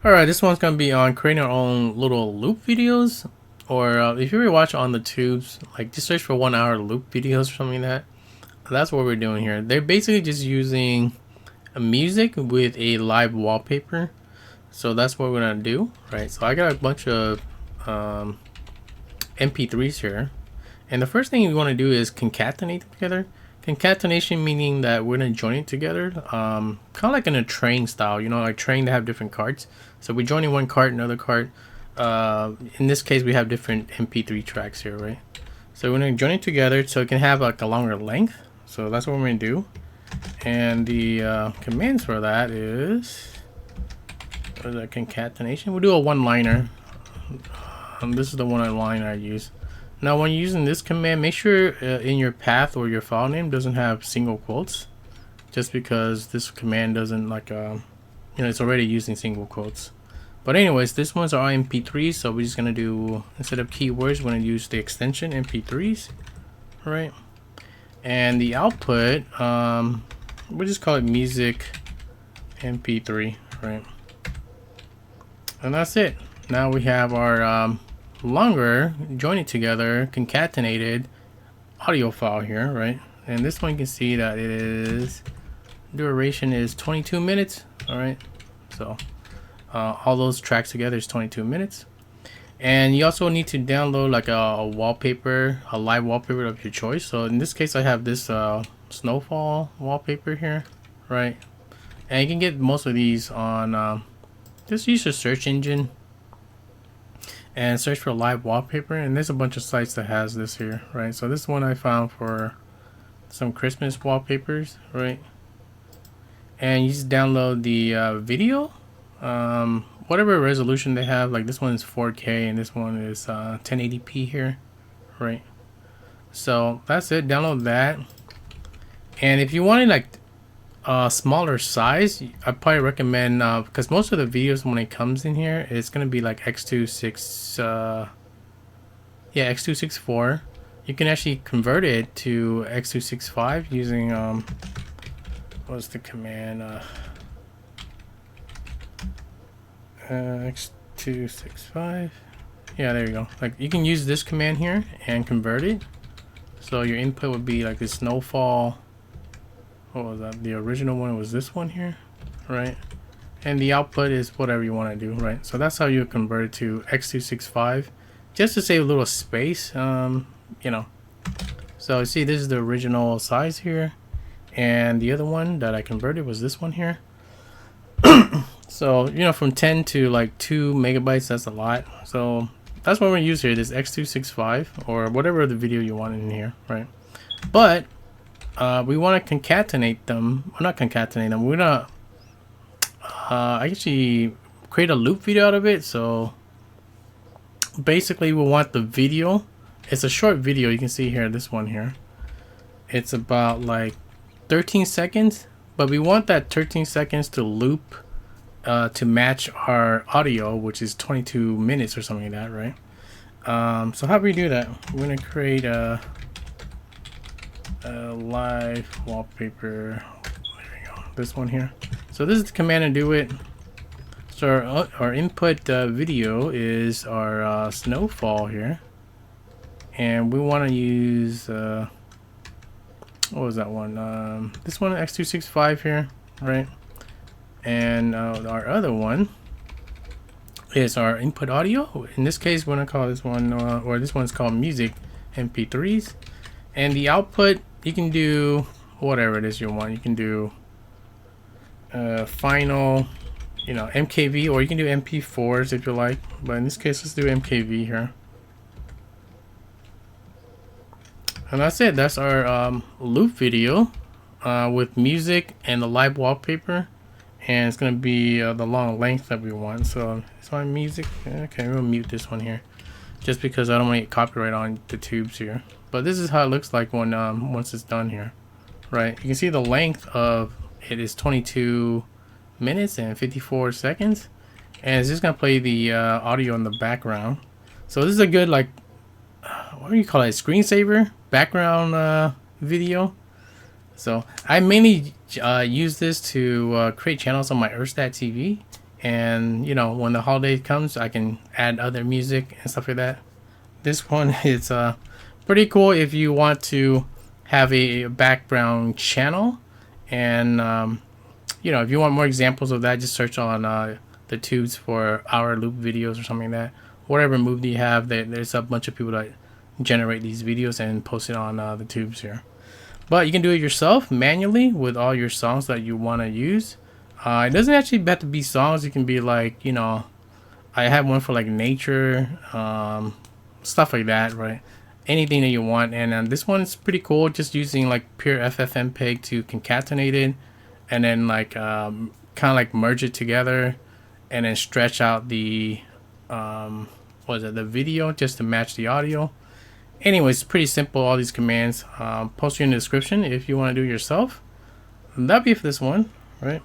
Alright, this one's going to be on creating our own little loop videos. Or if you ever watch on the tubes, like just search for 1 hour loop videos or something like that. That's what we're doing here. They're basically just using a music with a live wallpaper. So that's what we're going to do, right? So I got a bunch of MP3s here. And the first thing you want to do is concatenate them together. Concatenation meaning that we're going to join it together, kind of like in a train style, you know, like train to have different carts. So we're joining one cart, another cart. In this case, we have different MP3 tracks here, right? So we're going to join it together so it can have like a longer length. So that's what we're going to do. And the commands for that is the concatenation. We'll do a one-liner. This is the one-liner I use. Now when you're using this command, make sure in your path or your file name doesn't have single quotes, just because this command doesn't like it's already using single quotes. But anyways, this one's our MP3s, so we're just gonna do, instead of keywords, we're gonna use the extension MP3s, right? And the output, we'll just call it music MP3, right? And that's it. Now we have our longer join it together concatenated audio file here, right? And this one you can see that it is duration is 22 minutes. All right, so all those tracks together is 22 minutes. And you also need to download like a wallpaper, a live wallpaper of your choice. So in this case I have this snowfall wallpaper here, right? And you can get most of these on just use a search engine and search for live wallpaper, and there's a bunch of sites that has this here, right? So this one I found for some Christmas wallpapers, right? And you just download the video, whatever resolution they have. Like this one is 4K and this one is 1080p here, right? So that's it. Download that. And if you wanted like smaller size, I probably recommend, because most of the videos when it comes in here, it's gonna be like x264. You can actually convert it to x265 using what's the command, x265. Yeah, there you go. Like you can use this command here and convert it. So your input would be like this snowfall. What was that? The original one was this one here, right? And the output is whatever you want to do, right? So that's how you convert it to x265, just to save a little space, you know. So you see, this is the original size here, and the other one that I converted was this one here. So, you know, from 10 to like 2 megabytes, that's a lot. So that's what we're gonna use here, this x265 or whatever the video you want in here, right? But we want to concatenate them. Well, not concatenate them. We're gonna actually create a loop video out of it. So basically, we want the video. It's a short video. You can see here, this one here. It's about like 13 seconds, but we want that 13 seconds to loop to match our audio, which is 22 minutes or something like that, right? So how do we do that? We're gonna create a live wallpaper. There we go, this one here. So this is the command to do it. So our input video is our snowfall here, and we want to use what was that one, this one, x265 here, right? And our other one is our input audio. In this case, we're gonna call this one or this one's called music mp3s. And the output, you can do whatever it is you want. You can do final, you know, MKV, or you can do MP4s if you like. But in this case, let's do MKV here. And that's it. That's our loop video with music and the live wallpaper. And it's going to be the long length that we want. So it's on music. Okay, we'll mute this one here, just because I don't want to get copyright on the tubes here. But this is how it looks like when once it's done here, right? You can see the length of it is 22 minutes and 54 seconds, and it's just gonna play the audio in the background. So this is a good, like, what do you call it, screensaver background video. So I mainly use this to create channels on my Erstat TV, and you know, when the holiday comes, I can add other music and stuff like that. This one is pretty cool if you want to have a background channel, and you know, if you want more examples of that, just search on the tubes for hour loop videos or something like that. Whatever movie you have, there's a bunch of people that generate these videos and post it on the tubes here. But you can do it yourself manually with all your songs that you want to use. It doesn't actually have to be songs. It can be like, you know, I have one for like nature, stuff like that, right? Anything that you want. And this one's pretty cool, just using like pure FFmpeg to concatenate it, and then like kind of like merge it together, and then stretch out the the video just to match the audio. Anyways, pretty simple, all these commands. Post you in the description if you want to do it yourself. That'd be it for this one, right?